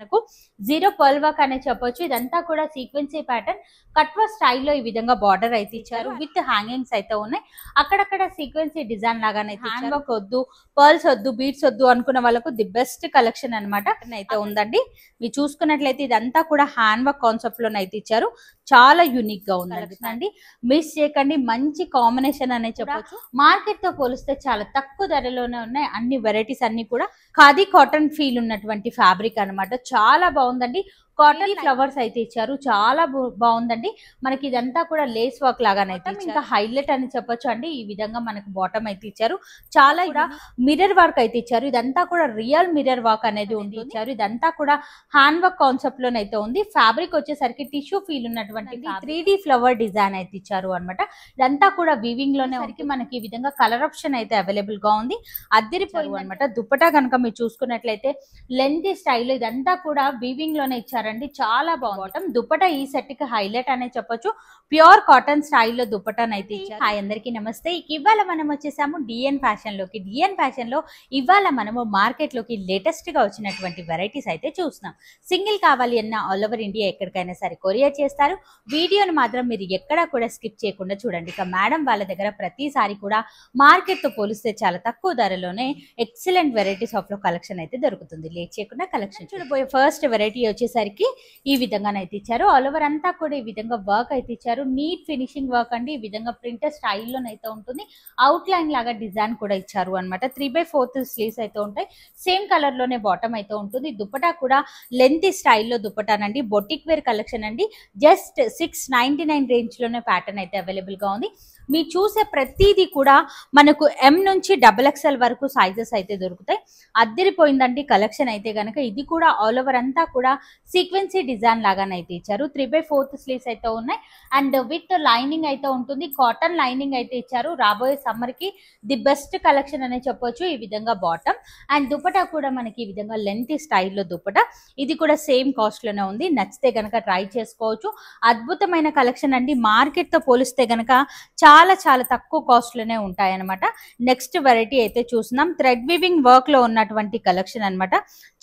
మనకు zero pearl work అనే చెప్పొచ్చు. ఇదంతా కూడా సీక్వెన్సీ ప్యాటర్న్ కట్ వర్క్ స్టైల్లో ఈ విధంగా బార్డర్ అయితే ఇచ్చారు. విత్ హ్యాంగింగ్స్ అయితే ఉన్నాయి. అక్కడక్కడ సీక్వెన్సీ డిజైన్ లాగానే హ్యాండ్ వర్క్ వద్దు, పర్ల్స్ వద్దు, బీడ్స్ వద్దు అనుకున్న వాళ్ళకు ది బెస్ట్ కలెక్షన్ అనమాట అయితే ఉందండి. మీరు చూసుకున్నట్లయితే ఇదంతా కూడా హ్యాండ్ వర్క్ కాన్సెప్ట్ లోనైతే ఇచ్చారు. చాలా యూనిక్ గా ఉందండి. మిస్ చేయకండి. మంచి కాంబినేషన్ అనే చెప్పొచ్చు. మార్కెట్ తో పోలిస్తే చాలా తక్కువ ధరలోనే ఉన్నాయి. అన్ని వెరైటీస్ అన్ని కూడా ఖాదీ కాటన్ ఫీల్ ఉన్నటువంటి ఫ్యాబ్రిక్ అన్నమాట. చాలా బాగుందండి. కాటన్ ఫ్లవర్స్ అయితే ఇచ్చారు. చాలా బాగుందండి. మనకి ఇదంతా కూడా లేస్ వర్క్ లాగానైతే ఇంకా హైలైట్ అని చెప్పొచ్చు అండి. ఈ విధంగా మనకు బాటమ్ అయితే ఇచ్చారు. చాలా కూడా మిర్రర్ వర్క్ అయితే ఇచ్చారు. ఇదంతా కూడా రియల్ మిర్రర్ వర్క్ అనేది ఉంది ఇచ్చారు. ఇదంతా కూడా హ్యాండ్ వర్క్ కాన్సెప్ట్ లోనైతే ఉంది. ఫ్యాబ్రిక్ వచ్చేసరికి టిష్యూ ఫీల్ ఉన్నటువంటి 3D ఫ్లవర్ డిజైన్ అయితే ఇచ్చారు అనమాట. ఇదంతా కూడా వీవింగ్ లోనే సరికి మనకి ఈ విధంగా కలర్ ఆప్షన్ అయితే అవైలబుల్ గా ఉంది. అద్దరిపోయి అనమాట. దుపట్టా కనుక మీరు చూసుకున్నట్లయితే లెంత్ స్టైల్ ఇదంతా కూడా వీవింగ్ లోనే ఇచ్చారండి. చాలా బాగుంటాం. దుపట్టా ఈ సెట్ కి హైలైట్ అనే చెప్పొచ్చు. ప్యూర్ కాటన్ స్టైల్లో దుపట్టానైతే ఇచ్చారు. హాయ్ అందరికీ నమస్తే. ఇవాళ మనం వచ్చేసాము డిఎన్ ఫ్యాషన్ లోకి. డిఎన్ ఫ్యాషన్ లో ఇవాళ మనము మార్కెట్ లోకి లేటెస్ట్ గా వచ్చినటువంటి వెరైటీస్ అయితే చూస్తున్నాం. సింగిల్ కావాలి అన్న ఆల్ ఓవర్ ఇండియా ఎక్కడికైనా సరే కొరియర్ చేస్తారు. వీడియోను మాత్రం మీరు ఎక్కడా కూడా స్కిప్ చేయకుండా చూడండి. ఇక మేడం వాళ్ళ దగ్గర ప్రతిసారి కూడా మార్కెట్ తో పోలిస్తే చాలా తక్కువ ధరలోనే ఎక్సలెంట్ వెరైటీస్ ఆఫ్ లో కలెక్షన్ అయితే దొరుకుతుంది. లేట్ చేయకుండా కలెక్షన్ చూడబోయే ఫస్ట్ వెరైటీ వచ్చేసరికి ఈ విధంగానైతే ఇచ్చారు. ఆల్ ఓవర్ అంతా కూడా ఈ విధంగా వర్క్ అయితే ఇచ్చారు. నీట్ ఫినిషింగ్ వర్క్ అండి. ఈ విధంగా ప్రింటర్ స్టైల్లోనైతే ఉంటుంది. అవుట్ లైన్ లాగా డిజైన్ కూడా ఇచ్చారు అనమాట. 3/4 స్లీవ్స్ అయితే ఉంటాయి. సేమ్ కలర్ లోనే బాటమ్ అయితే ఉంటుంది. దుపట్టా కూడా లెంత్ స్టైల్లో దుపట్టానండి. బొటిక్ వేర్ కలెక్షన్ అండి. జస్ట్ 699 రేంజ్ లోనే ప్యాటర్న్ అయితే అవైలబుల్ గా ఉంది. మీరు చూసే ప్రతిదీ కూడా మనకు M నుంచి XXL వరకు సైజెస్ అయితే దొరుకుతాయి. అద్దరిపోయిందండి కలెక్షన్ అయితే గనక. ఇది కూడా ఆల్ ఓవర్ అంతా కూడా సీక్వెన్సీ డిజైన్ లాగానైతే ఇచ్చారు. 3/4 స్లీవ్స్ అయితే ఉన్నాయి. అండ్ విత్ లైనింగ్ అయితే ఉంటుంది. కాటన్ లైనింగ్ అయితే ఇచ్చారు. రాబోయే సమ్మర్ కి ది బెస్ట్ కలెక్షన్ అనే చెప్పొచ్చు. ఈ విధంగా బాటమ్ అండ్ దుపట్టా కూడా మనకి ఈ విధంగా లెంత్ స్టైల్లో దుపట్టా. ఇది కూడా సేమ్ కాస్ట్ లోనే ఉంది. నచ్చితే గనక ట్రై చేసుకోవచ్చు. అద్భుతమైన కలెక్షన్ అండి. మార్కెట్ తో పోలిస్తే గనక చాలా చాలా తక్కువ కాస్ట్ లోనే ఉంటాయి అనమాట. నెక్స్ట్ వెరైటీ అయితే చూస్తున్నాం. థ్రెడ్ వీవింగ్ వర్క్ లో ఉన్నటువంటి కలెక్షన్ అనమాట.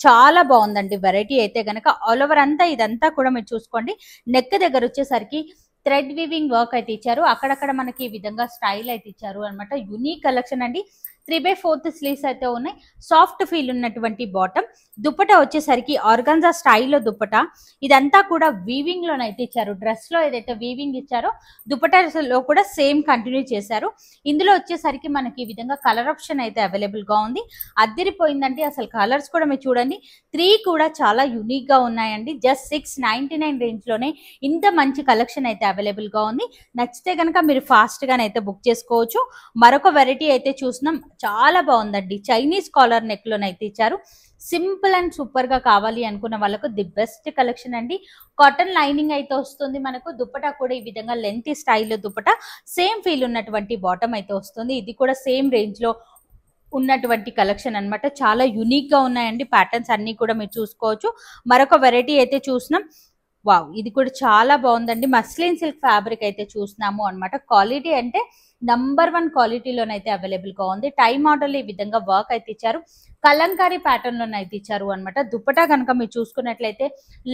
చాలా బాగుందండి వెరైటీ అయితే గనక. ఆల్ ఓవర్ అంతా ఇదంతా కూడా మీరు చూసుకోండి. నెక్ దగ్గర వచ్చేసరికి థ్రెడ్ వీవింగ్ వర్క్ అయితే ఇచ్చారు. అక్కడక్కడ మనకి ఈ విధంగా స్టైల్ అయితే ఇచ్చారు అనమాట. యూనిక్ కలెక్షన్ అండి. 3/4 స్లీవ్స్ అయితే ఉన్నాయి. సాఫ్ట్ ఫీల్ ఉన్నటువంటి బాటమ్. దుపట్టా వచ్చేసరికి ఆర్గాన్జా స్టైల్లో దుపట్టా. ఇదంతా కూడా వీవింగ్ లోనైతే ఇచ్చారు. డ్రెస్ లో ఏదైతే వీవింగ్ ఇచ్చారో దుపట్టాలో కూడా సేమ్ కంటిన్యూ చేశారు. ఇందులో వచ్చేసరికి మనకి ఈ విధంగా కలర్ ఆప్షన్ అయితే అవైలబుల్ గా ఉంది. అద్దరిపోయిందండి. అసలు కలర్స్ కూడా మీరు చూడండి. 3 కూడా చాలా యూనిక్ గా ఉన్నాయండి. జస్ట్ 699 రేంజ్ లోనే ఇంత మంచి కలెక్షన్ అయితే అవైలబుల్ గా ఉంది. నచ్చితే కనుక మీరు ఫాస్ట్ గానైతే బుక్ చేసుకోవచ్చు. మరొక వెరైటీ అయితే చూస్తున్నాం. చాలా బాగుందండి. చైనీస్ కాలర్ నెక్ లోనైతే ఇచ్చారు. సింపుల్ అండ్ సూపర్ గా కావాలి అనుకున్న వాళ్ళకు ది బెస్ట్ కలెక్షన్ అండి. కాటన్ లైనింగ్ అయితే వస్తుంది మనకు. దుపట్టా కూడా ఈ విధంగా లెంత్ స్టైల్లో దుపట్టా. సేమ్ ఫీల్ ఉన్నటువంటి బాటమ్ అయితే వస్తుంది. ఇది కూడా సేమ్ రేంజ్ లో ఉన్నటువంటి కలెక్షన్ అనమాట. చాలా యూనిక్ గా ఉన్నాయండి. ప్యాటర్న్స్ అన్ని కూడా మీరు చూసుకోవచ్చు. మరొక వెరైటీ అయితే చూస్తున్నాం. వావ్, ఇది కూడా చాలా బాగుందండి. మస్లిన్ సిల్క్ ఫ్యాబ్రిక్ అయితే చూస్తున్నాము అనమాట. క్వాలిటీ అంటే #1 క్వాలిటీలోనైతే అవైలబుల్ గా ఉంది. టై మోడల్ ఈ విధంగా వర్క్ అయితే ఇచ్చారు. కలంకారీ ప్యాటర్న్ లోనైతే ఇచ్చారు అనమాట. దుపట్టా కనుక మీరు చూసుకున్నట్లయితే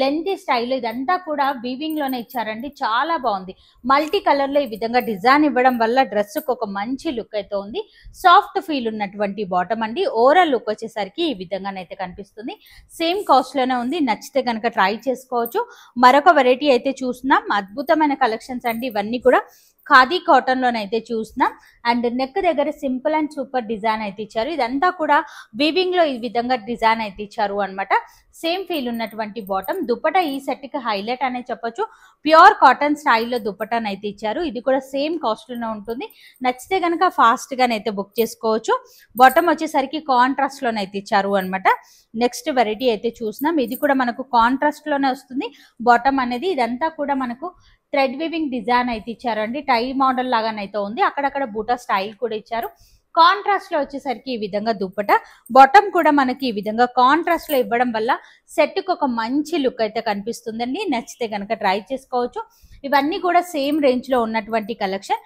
లెంత్ స్టైల్ ఇదంతా కూడా వీవింగ్ లోనే ఇచ్చారండి. చాలా బాగుంది. మల్టీ కలర్ లో ఈ విధంగా డిజైన్ ఇవ్వడం వల్ల డ్రెస్ కు ఒక మంచి లుక్ అయితే ఉంది. సాఫ్ట్ ఫీల్ ఉన్నటువంటి బాటమ్ అండి. ఓవరాల్ లుక్ వచ్చేసరికి ఈ విధంగానైతే కనిపిస్తుంది. సేమ్ కాస్ట్ లోనే ఉంది. నచ్చితే కనుక ట్రై చేసుకోవచ్చు. మరొక వెరైటీ అయితే చూస్తున్నాం. అద్భుతమైన కలెక్షన్స్ అండి. ఇవన్నీ కూడా ఖాదీ కాటన్ లోనైతే చూస్తున్నాం. అండ్ నెక్ దగ్గర సింపుల్ అండ్ సూపర్ డిజైన్ అయితే ఇచ్చారు. ఇదంతా కూడా వీవింగ్ లో ఈ విధంగా డిజైన్ అయితే ఇచ్చారు అనమాట. సేమ్ ఫీల్ ఉన్నటువంటి బాటమ్. దుపట్టా ఈ సెట్ కి హైలైట్ అనే చెప్పొచ్చు. ప్యూర్ కాటన్ స్టైల్లో దుపట్టానైతే ఇచ్చారు. ఇది కూడా సేమ్ కాస్ట్ లోనే ఉంటుంది. నచ్చితే కనుక ఫాస్ట్ గానైతే బుక్ చేసుకోవచ్చు. బాటమ్ వచ్చేసరికి కాంట్రాస్ట్ లోనైతే ఇచ్చారు అనమాట. నెక్స్ట్ వెరైటీ అయితే చూస్తున్నాం. ఇది కూడా మనకు కాంట్రాస్ట్ లోనే వస్తుంది బాటమ్ అనేది. ఇదంతా కూడా మనకు థ్రెడ్ వీవింగ్ డిజైన్ అయితే ఇచ్చారండి. టై మోడల్ లాగానైతే ఉంది. అక్కడక్కడ బూటా స్టైల్ కూడా ఇచ్చారు. కాంట్రాస్ట్ లో వచ్చేసరికి ఈ విధంగా దుపట్టా. బాటమ్ కూడా మనకి ఈ విధంగా కాంట్రాస్ట్ లో ఇవ్వడం వల్ల సెట్ కు ఒక మంచి లుక్ అయితే కనిపిస్తుందండి. నచ్చితే కనుక ట్రై చేసుకోవచ్చు. ఇవన్నీ కూడా సేమ్ రేంజ్ లో ఉన్నటువంటి కలెక్షన్.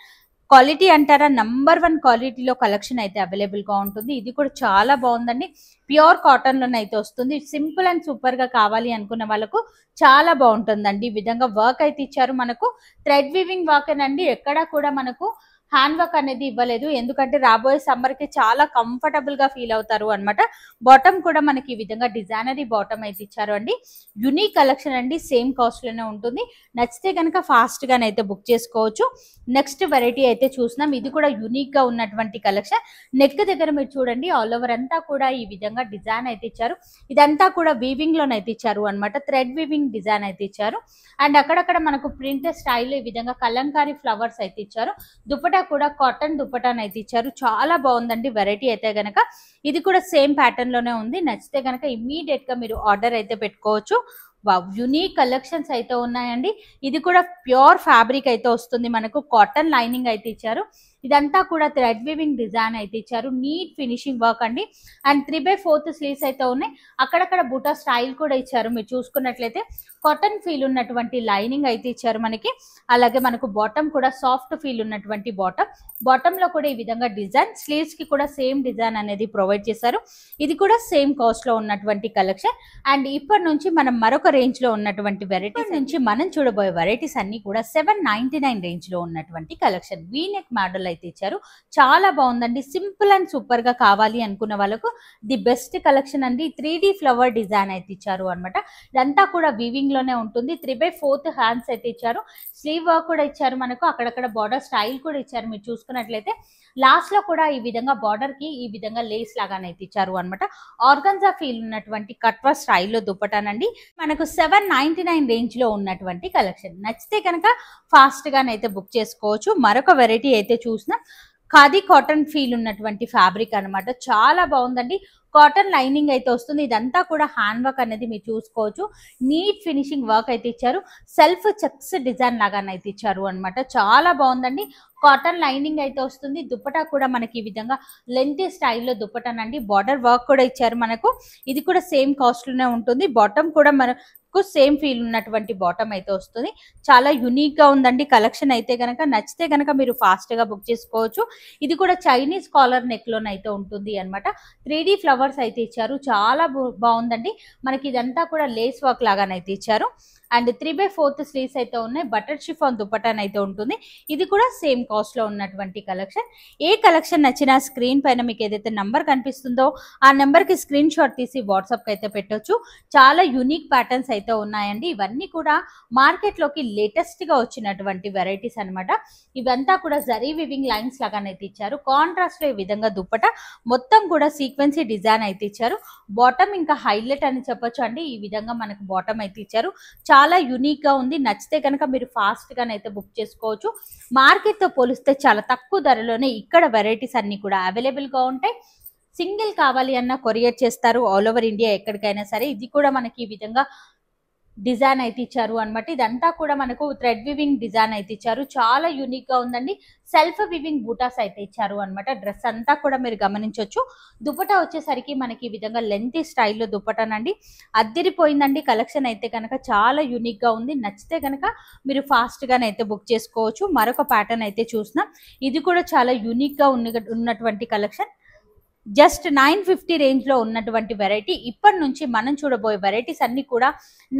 క్వాలిటీ అంటారా, నంబర్ 1 క్వాలిటీలో కలెక్షన్ అయితే అవైలబుల్ గా ఉంటుంది. ఇది కూడా చాలా బాగుందండి. ప్యూర్ కాటన్ లోనైతే వస్తుంది. సింపుల్ అండ్ సూపర్ గా కావాలి అనుకున్న వాళ్ళకు చాలా బాగుంటుందండి. ఈ విధంగా వర్క్ అయితే ఇచ్చారు. మనకు థ్రెడ్ వీవింగ్ వర్క్ అండి, ఎక్కడా కూడా మనకు హ్యాండ్ వర్క్ అనేది ఇవ్వలేదు. ఎందుకంటే రాబోయే సమ్మర్ కి చాలా కంఫర్టబుల్ గా ఫీల్ అవుతారు అన్నమాట. బాటమ్ కూడా మనకి ఈ విధంగా డిజైనరీ బాటమ్ అయితే ఇచ్చారు అండి. యునిక్ కలెక్షన్ అండి, సేమ్ కాస్ట్ లోనే ఉంటుంది. నచ్చితే కనుక ఫాస్ట్ గానైతే బుక్ చేసుకోవచ్చు. నెక్స్ట్ వెరైటీ అయితే చూస్తున్నాం. ఇది కూడా యునిక్ గా ఉన్నటువంటి కలెక్షన్. నెక్ దగ్గర మీరు చూడండి, ఆల్ ఓవర్ అంతా కూడా ఈ విధంగా డిజైన్ అయితే ఇచ్చారు. ఇదంతా కూడా వీవింగ్ లోనైతే ఇచ్చారు అన్నమాట. థ్రెడ్ వీవింగ్ డిజైన్ అయితే ఇచ్చారు. అండ్ అక్కడక్కడ మనకు ప్రింట్ స్టైల్ ఈ విధంగా కలంకారీ ఫ్లవర్స్ అయితే ఇచ్చారు. దుపట్టా కూడా కాటన్ దుపట్టాను అయితే ఇచ్చారు. చాలా బాగుందండి వెరైటీ అయితే గనక. ఇది కూడా సేమ్ ప్యాటర్న్ లోనే ఉంది. నచ్చితే గనక ఇమ్మీడియట్ గా మీరు ఆర్డర్ అయితే పెట్టుకోవచ్చు. యునిక్ కలెక్షన్స్ అయితే ఉన్నాయండి. ఇది కూడా ప్యూర్ ఫ్యాబ్రిక్ అయితే వస్తుంది. మనకు కాటన్ లైనింగ్ అయితే ఇచ్చారు. ఇదంతా కూడా థ్రెడ్ వీవింగ్ డిజైన్ అయితే ఇచ్చారు. నీట్ ఫినిషింగ్ వర్క్ అండి. అండ్ 3/4 స్లీవ్స్ అయితే ఉన్నాయి. అక్కడక్కడ బూటా స్టైల్ కూడా ఇచ్చారు. మీరు చూసుకున్నట్లయితే కాటన్ ఫీల్ ఉన్నటువంటి లైనింగ్ అయితే ఇచ్చారు మనకి. అలాగే మనకు బాటమ్ కూడా సాఫ్ట్ ఫీల్ ఉన్నటువంటి బాటమ్ లో కూడా ఈ విధంగా డిజైన్, స్లీవ్స్ కి కూడా సేమ్ డిజైన్ అనేది ప్రొవైడ్ చేశారు. ఇది కూడా సేమ్ కాస్ట్ లో ఉన్నటువంటి కలెక్షన్. అండ్ ఇప్పటి నుంచి మనం మరొక రేంజ్ లో ఉన్నటువంటి వెరైటీస్ నుంచి మనం చూడబోయే వెరైటీస్ అన్ని కూడా 799 రేంజ్ లో ఉన్నటువంటి కలెక్షన్. వీనెక్ మోడల్ అయితే ఇచ్చారు. చాలా బాగుందండి. సింపుల్ అండ్ సూపర్ గా కావాలి అనుకున్న వాళ్ళకు ది బెస్ట్ కలెక్షన్ అండి. 3D ఫ్లవర్ డిజైన్ అయితే ఇచ్చారు అనమాట. ఇదంతా కూడా వీవింగ్ లోనే ఉంటుంది. 3/4 హ్యాండ్స్ అయితే ఇచ్చారు. స్లీవ్ వర్క్ కూడా ఇచ్చారు మనకు. అక్కడక్కడ బార్డర్ స్టైల్ కూడా ఇచ్చారు. మీరు చూసుకున్నట్లయితే లాస్ట్ లో కూడా ఈ విధంగా బార్డర్ కి ఈ విధంగా లేస్ లాగానైతే ఇచ్చారు అనమాట. ఆర్గన్జా ఫీల్ ఉన్నటువంటి కట్వా స్టైల్లో దుపట్టానండి. మనకు 799 రేంజ్ లో ఉన్నటువంటి కలెక్షన్. నచ్చితే కనుక ఫాస్ట్ గానైతే బుక్ చేసుకోవచ్చు. మరొక వెరైటీ అయితే చూసినా ఖాదీ కాటన్ ఫీల్ ఉన్నటువంటి ఫ్యాబ్రిక్ అనమాట. చాలా బాగుందండి. కాటన్ లైనింగ్ అయితే వస్తుంది. ఇదంతా కూడా హ్యాండ్ వర్క్ అనేది మీరు చూసుకోవచ్చు. నీట్ ఫినిషింగ్ వర్క్ అయితే ఇచ్చారు. సెల్ఫ్ చెక్స్ డిజైన్ లాగానైతే ఇచ్చారు అనమాట. చాలా బాగుందండి. కాటన్ లైనింగ్ అయితే వస్తుంది. దుపట్టా కూడా మనకి ఈ విధంగా లెంతీ స్టైల్లో దుపట్టానండి. బార్డర్ వర్క్ కూడా ఇచ్చారు మనకు. ఇది కూడా సేమ్ కాస్ట్ లోనే ఉంటుంది. బాటమ్ కూడా మనకు సేమ్ ఫీల్ ఉన్నటువంటి బాటమ్ అయితే వస్తుంది. చాలా యునిక్ గా ఉందండి కలెక్షన్ అయితే గనక. నచ్చితే గనక మీరు ఫాస్ట్ గా బుక్ చేసుకోవచ్చు. ఇది కూడా చైనీస్ కాలర్ నెక్ లోనైతే ఉంటుంది అనమాట. 3D ఫ్లవర్స్ అయితే ఇచ్చారు. చాలా బాగుందండి. మనకి ఇదంతా కూడా లేస్ వర్క్ లాగానైతే ఇచ్చారు. అండ్ 3/4 స్లీవ్స్ అయితే ఉన్నాయి. బటర్ షిఫాన్ దుపట్టాన్ అయితే ఉంటుంది. ఇది కూడా సేమ్ కాస్ట్ లో ఉన్నటువంటి కలెక్షన్. ఏ కలెక్షన్ నచ్చినా స్క్రీన్ పైన మీకు ఏదైతే నంబర్ కనిపిస్తుందో ఆ నెంబర్ కి స్క్రీన్ షాట్ తీసి వాట్సాప్ కి అయితే పెట్టొచ్చు. చాలా యునిక్ ప్యాటర్న్స్ అయితే ఉన్నాయండి. ఇవన్నీ కూడా మార్కెట్ లోకి లేటెస్ట్ గా వచ్చినటువంటి వెరైటీస్ అనమాట. ఇవంతా కూడా జరీ వివింగ్ లైన్స్ లాగానైతే ఇచ్చారు. కాంట్రాస్ట్ లో ఈ విధంగా దుపట్టా మొత్తం కూడా సీక్వెన్సీ డిజైన్ అయితే ఇచ్చారు. బాటమ్ ఇంకా హైలైట్ అని చెప్పొచ్చు అండి. ఈ విధంగా మనకు బాటమ్ అయితే ఇచ్చారు. చాలా యూనిక్ గా ఉంది. నచ్చితే కనుక మీరు ఫాస్ట్ గానైతే బుక్ చేసుకోవచ్చు. మార్కెట్ తో పోలిస్తే చాలా తక్కువ ధరలోనే ఇక్కడ వెరైటీస్ అన్ని కూడా అవైలబుల్ గా ఉంటాయి. సింగిల్ కావాలి అన్న కొరియర్ చేస్తారు ఆల్ ఓవర్ ఇండియా ఎక్కడికైనా సరే. ఇది కూడా మనకి ఈ విధంగా డిజైన్ అయితే ఇచ్చారు అనమాట. ఇదంతా కూడా మనకు థ్రెడ్ వివింగ్ డిజైన్ అయితే ఇచ్చారు. చాలా యూనిక్ గా ఉందండి. సెల్ఫ్ వివింగ్ బూటాస్ అయితే ఇచ్చారు అనమాట. డ్రెస్ అంతా కూడా మీరు గమనించవచ్చు. దుపట్టా వచ్చేసరికి మనకి ఈ విధంగా లెంతీ స్టైల్లో దుపట్టానండి. అద్దిరిపోయిందండి కలెక్షన్ అయితే కనుక. చాలా యూనిక్ గా ఉంది. నచ్చితే కనుక మీరు ఫాస్ట్ గానైతే బుక్ చేసుకోవచ్చు. మరొక ప్యాటర్న్ అయితే చూసినాం. ఇది కూడా చాలా యూనిక్ గా ఉన్నటువంటి కలెక్షన్. జస్ట్ 950 రేంజ్ లో ఉన్నటువంటి వెరైటీ. ఇప్పటి నుంచి మనం చూడబోయే వెరైటీస్ అన్ని కూడా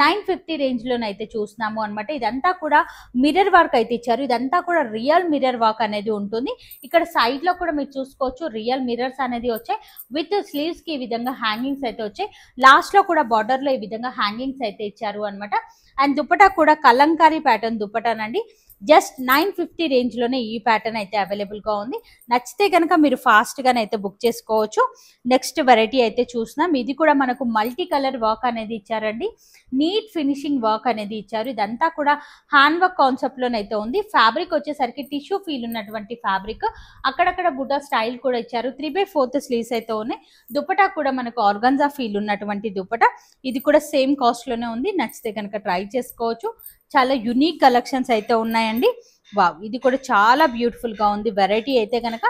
950 రేంజ్ లోనైతే చూస్తున్నాము అనమాట. ఇదంతా కూడా మిర్రర్ వర్క్ అయితే ఇచ్చారు. ఇదంతా కూడా రియల్ మిర్రర్ వర్క్ అనేది ఉంటుంది. ఇక్కడ సైడ్ లో కూడా మీరు చూసుకోవచ్చు. రియల్ మిర్రర్స్ అనేది వచ్చాయి. విత్ స్లీవ్స్ కి ఈ విధంగా హ్యాంగింగ్స్ అయితే వచ్చాయి. లాస్ట్ లో కూడా బార్డర్ లో ఈ విధంగా హ్యాంగింగ్స్ అయితే ఇచ్చారు అనమాట. అండ్ దుపట్టా కూడా కలంకారీ ప్యాటర్న్ దుపట్టానండి. జస్ట్ 950 రేంజ్ లోనే ఈ ప్యాటర్న్ అయితే అవైలబుల్ గా ఉంది. నచ్చితే కనుక మీరు ఫాస్ట్ గానైతే బుక్ చేసుకోవచ్చు. నెక్స్ట్ వెరైటీ అయితే చూస్తున్నాం. ఇది కూడా మనకు మల్టీ కలర్ వర్క్ అనేది ఇచ్చారండి. నీట్ ఫినిషింగ్ వర్క్ అనేది ఇచ్చారు. ఇదంతా కూడా హ్యాండ్ వర్క్ కాన్సెప్ట్ లోనైతే ఉంది. ఫ్యాబ్రిక్ వచ్చేసరికి టిష్యూ ఫీల్ ఉన్నటువంటి ఫ్యాబ్రిక్. అక్కడక్కడ బుటా స్టైల్ కూడా ఇచ్చారు. 3/4 స్లీవ్స్ అయితే ఉన్నాయి. దుపట్టా కూడా మనకు ఆర్గన్జా ఫీల్ ఉన్నటువంటి దుపట్టా. ఇది కూడా సేమ్ కాస్ట్ లోనే ఉంది. నచ్చితే కనుక ట్రై చేసుకోవచ్చు. చాలా యునిక్ కలెక్షన్స్ అయితే ఉన్నాయండి. వావ్, ఇది కూడా చాలా బ్యూటిఫుల్ గా ఉంది వెరైటీ అయితే కనుక.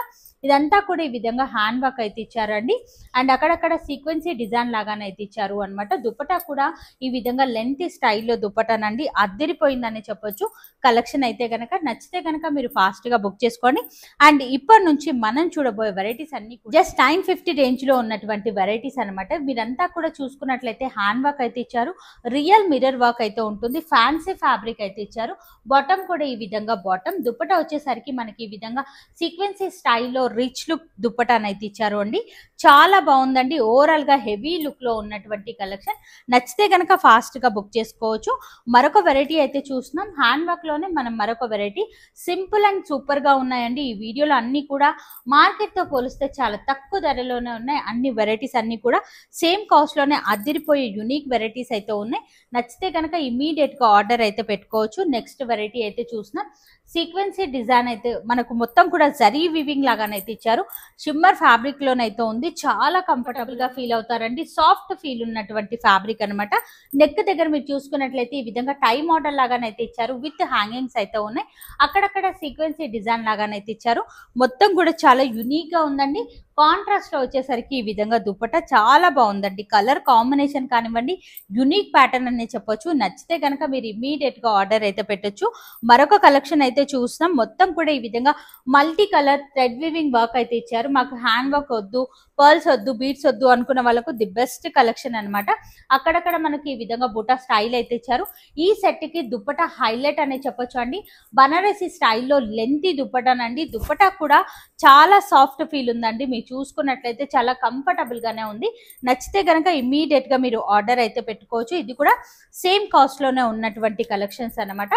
ఇదంతా కూడా ఈ విధంగా హ్యాండ్ వర్క్ అయితే ఇచ్చారండి. అండ్ అక్కడక్కడ సీక్వెన్సీ డిజైన్ లాగానే అయితే ఇచ్చారు అనమాట. దుపట్టా కూడా ఈ విధంగా లెంత్ స్టైల్లో దుపట్టానండి, అద్దరిపోయిందని చెప్పొచ్చు. కలెక్షన్ అయితే గనక నచ్చితే గనక మీరు ఫాస్ట్ గా బుక్ చేసుకోండి. అండ్ ఇప్పటి నుంచి మనం చూడబోయే వెరైటీస్ అన్ని జస్ట్ 950 రేంజ్ లో ఉన్నటువంటి వెరైటీస్ అనమాట. మీరంతా కూడా చూసుకున్నట్లయితే హ్యాండ్ వర్క్ అయితే ఇచ్చారు, రియల్ మిర్రర్ వర్క్ అయితే ఉంటుంది, ఫ్యాన్సీ ఫ్యాబ్రిక్ అయితే ఇచ్చారు. బాటమ్ కూడా ఈ విధంగా బాటమ్. దుపట్టా వచ్చేసరికి మనకి ఈ విధంగా సీక్వెన్సీ స్టైల్లో రిచ్ లుక్ దుపట్టాను అయితే ఇచ్చారు అండి. చాలా బాగుందండి. ఓవరాల్ గా హెవీ లుక్ లో ఉన్నటువంటి కలెక్షన్. నచ్చితే గనక ఫాస్ట్ గా బుక్ చేసుకోవచ్చు. మరొక వెరైటీ అయితే చూస్తున్నాం. హ్యాండ్ వర్క్ లోనే మనం మరొక వెరైటీ. సింపుల్ అండ్ సూపర్ గా ఉన్నాయండి. ఈ వీడియోలో అన్ని కూడా మార్కెట్ తో పోలిస్తే చాలా తక్కువ ధరలోనే ఉన్నాయి. అన్ని వెరైటీస్ అన్ని కూడా సేమ్ కాస్ట్ లోనే అదిరిపోయే యూనిక్ వెరైటీస్ అయితే ఉన్నాయి. నచ్చితే కనుక ఇమీడియట్ గా ఆర్డర్ అయితే పెట్టుకోవచ్చు. నెక్స్ట్ వెరైటీ అయితే చూస్తున్నాం. సీక్వెన్సీ డిజైన్ అయితే మనకు మొత్తం కూడా జరీ వివింగ్ లాగానైతే ఇచ్చారు. షిమ్మర్ ఫ్యాబ్రిక్ లోనైతే ఉంది. చాలా కంఫర్టబుల్ గా ఫీల్ అవుతారండి. సాఫ్ట్ ఫీల్ ఉన్నటువంటి ఫ్యాబ్రిక్ అనమాట. నెక్ దగ్గర మీరు చూసుకున్నట్లయితే ఈ విధంగా టై మోడల్ లాగానైతే ఇచ్చారు. విత్ హ్యాంగింగ్స్ అయితే ఉన్నాయి. అక్కడక్కడ సీక్వెన్సీ డిజైన్ లాగానైతే ఇచ్చారు. మొత్తం కూడా చాలా యునిక్ గా ఉందండి. కాంట్రాస్ట్ లో వచ్చేసరికి ఈ విధంగా దుపట్టా చాలా బాగుందండి. కలర్ కాంబినేషన్ కానివ్వండి, యునిక్ ప్యాటర్న్ అనే చెప్పొచ్చు. నచ్చితే కనుక మీరు ఇమీడియట్ గా ఆర్డర్ అయితే పెట్టొచ్చు. మరొక కలెక్షన్ అయితే చూస్తున్నాం. మొత్తం కూడా ఈ విధంగా multi colour thread weaving work అయితే ఇచ్చారు. మాకు హ్యాండ్ వర్క్ వద్దు, పర్ల్స్ వద్దు, బీడ్స్ వద్దు అనుకున్న వాళ్ళకు ది బెస్ట్ కలెక్షన్ అనమాట. అక్కడక్కడ మనకి ఈ విధంగా బుటా స్టైల్ అయితే ఇచ్చారు. ఈ సెట్ కి దుపట్టా హైలైట్ అనే చెప్పొచ్చు అండి. బనారసి స్టైల్లో లెంతీ దుపట్టానండి. దుపట్టా కూడా చాలా సాఫ్ట్ ఫీల్ ఉందండి. మీరు చూసుకున్నట్లయితే చాలా కంఫర్టబుల్ గానే ఉంది. నచ్చితే గనక ఇమీడియట్ గా మీరు ఆర్డర్ అయితే పెట్టుకోవచ్చు. ఇది కూడా సేమ్ కాస్ట్ లోనే ఉన్నటువంటి కలెక్షన్స్ అన్నమాట.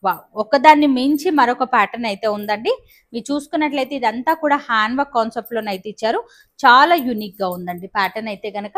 వావ్, ఒకదాన్ని మించి మరొక ప్యాటర్న్ అయితే ఉందండి. మీరు చూసుకున్నట్లయితే ఇదంతా కూడా హ్యాండ్ వర్క్ కాన్సెప్ట్ లోనైతే ఇచ్చారు. చాలా యూనిక్ గా ఉందండి ప్యాటర్న్ అయితే గనక.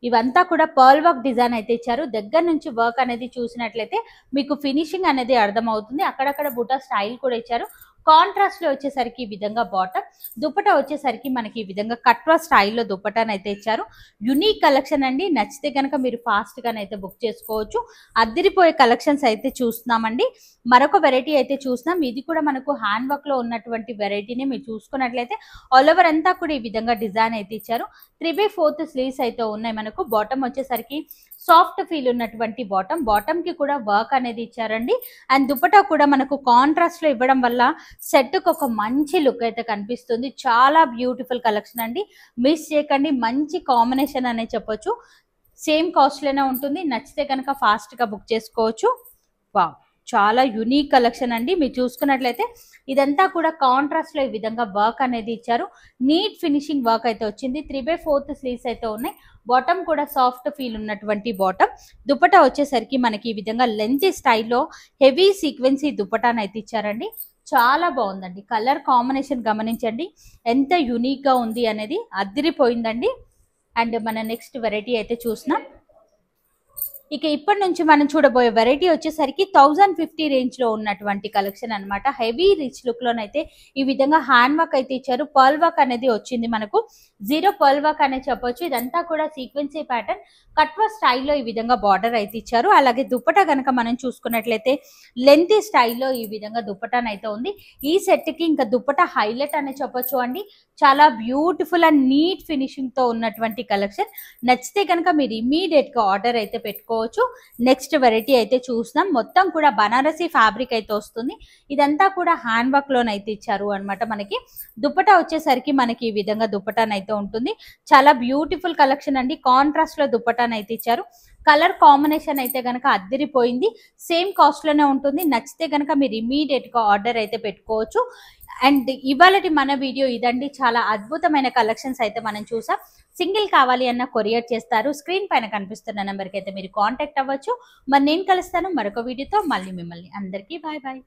ఇవంతా కూడా పర్ల్ వర్క్ డిజైన్ అయితే ఇచ్చారు. దగ్గర నుంచి వర్క్ అనేది చూసినట్లయితే మీకు ఫినిషింగ్ అనేది అర్థమవుతుంది. అక్కడక్కడ బుటా స్టైల్ కూడా ఇచ్చారు. కాంట్రాస్ట్ లో వచ్చేసరికి ఈ విధంగా బాటమ్. దుపట్టా వచ్చేసరికి మనకి ఈ విధంగా కట్వా స్టైల్లో దుపట్టాను అయితే ఇచ్చారు. యునిక్ కలెక్షన్ అండి. నచ్చితే కనుక మీరు ఫాస్ట్ గానైతే బుక్ చేసుకోవచ్చు. అదిరిపోయే కలెక్షన్స్ అయితే చూస్తున్నామండి. మరొక వెరైటీ అయితే చూస్తున్నాం. ఇది కూడా మనకు హ్యాండ్ వర్క్ లో ఉన్నటువంటి వెరైటీని మీరు చూసుకున్నట్లయితే ఆల్ ఓవర్ అంతా కూడా ఈ విధంగా డిజైన్ అయితే ఇచ్చారు. 3/4 స్లీవ్స్ అయితే ఉన్నాయి మనకు. బాటమ్ వచ్చేసరికి సాఫ్ట్ ఫీల్ ఉన్నటువంటి బాటమ్. బాటమ్ కి కూడా వర్క్ అనేది ఇచ్చారండి. అండ్ దుపట్టా కూడా మనకు కాంట్రాస్ట్ లో ఇవ్వడం వల్ల సెట్ కు ఒక మంచి లుక్ అయితే కనిపిస్తుంది. చాలా బ్యూటిఫుల్ కలెక్షన్ అండి. మిస్ చేయకండి. మంచి కాంబినేషన్ అనే చెప్పొచ్చు. సేమ్ కాస్ట్ లోనే ఉంటుంది. నచ్చితే కనుక ఫాస్ట్ గా బుక్ చేసుకోవచ్చు. వావ్, చాలా యునిక్ కలెక్షన్ అండి. మీరు చూసుకున్నట్లయితే ఇదంతా కూడా కాంట్రాస్ట్ లో ఈ విధంగా వర్క్ అనేది ఇచ్చారు. నీట్ ఫినిషింగ్ వర్క్ అయితే వచ్చింది. 3/4 స్లీవ్స్ అయితే ఉన్నాయి. బాటమ్ కూడా సాఫ్ట్ ఫీల్ ఉన్నటువంటి బాటమ్. దుపట్టా వచ్చేసరికి మనకి ఈ విధంగా లెంత్ స్టైల్లో హెవీ సీక్వెన్సీ దుపట్టాను అయితే ఇచ్చారండి. చాలా బాగుందండి. కలర్ కాంబినేషన్ గమనించండి ఎంత యునిక్ గా ఉంది అనేది. అదిరిపోయిందండి. అండ్ మన నెక్స్ట్ వెరైటీ అయితే చూస్తున్నాం. ఇక ఇప్పటి నుంచి మనం చూడబోయే వెరైటీ వచ్చేసరికి 1050 రేంజ్ లో ఉన్నటువంటి కలెక్షన్ అనమాట. హెవీ రిచ్ లుక్ లోనైతే ఈ విధంగా హ్యాండ్ వర్క్ అయితే ఇచ్చారు. పర్ల్ వర్క్ అనేది వచ్చింది మనకు. జీరో పర్ల్ వర్క్ అనే చెప్పొచ్చు. ఇదంతా కూడా సీక్వెన్సీ ప్యాటర్న్ కట్వా స్టైల్లో ఈ విధంగా బార్డర్ అయితే ఇచ్చారు. అలాగే దుపట్టా కనుక మనం చూసుకున్నట్లయితే లెంతీ స్టైల్లో ఈ విధంగా దుపట్టాన్ అయితే ఉంది. ఈ సెట్ కి ఇంకా దుపట్టా హైలైట్ అనే చెప్పొచ్చు అండి. చాలా బ్యూటిఫుల్ అండ్ నీట్ ఫినిషింగ్ తో ఉన్నటువంటి కలెక్షన్. నచ్చితే కనుక మీరు ఇమీడియట్ గా ఆర్డర్ అయితే పెట్టుకోవచ్చు. నెక్స్ట్ వెరైటీ అయితే చూస్తున్నాం. మొత్తం కూడా బనారసి ఫ్యాబ్రిక్ అయితే వస్తుంది. ఇదంతా కూడా హ్యాండ్ వర్క్ లోనైతే ఇచ్చారు అనమాట. మనకి దుపట్టా వచ్చేసరికి మనకి ఈ విధంగా దుపట్టాన్ అయితే ఉంటుంది. చాలా బ్యూటిఫుల్ కలెక్షన్ అండి. కాంట్రాస్ట్ లో దుపట్టాన్ అయితే ఇచ్చారు. కలర్ కాంబినేషన్ అయితే గనక అద్దరిపోయింది. సేమ్ కాస్ట్ లోనే ఉంటుంది. నచ్చితే గనక మీరు ఇమీడియట్ గా ఆర్డర్ అయితే పెట్టుకోవచ్చు. అండ్ ఇవాళటి మన వీడియో ఇదండి. చాలా అద్భుతమైన కలెక్షన్స్ అయితే మనం చూసాం. సింగిల్ కావాలి అన్న కొరియర్ చేస్తారు. స్క్రీన్ పైన కనిపిస్తున్న నెంబర్కి అయితే మీరు కాంటాక్ట్ అవ్వచ్చు. మరి నేను కలుస్తాను మరొక వీడియోతో. మళ్ళీ మిమ్మల్ని అందరికీ బాయ్ బాయ్.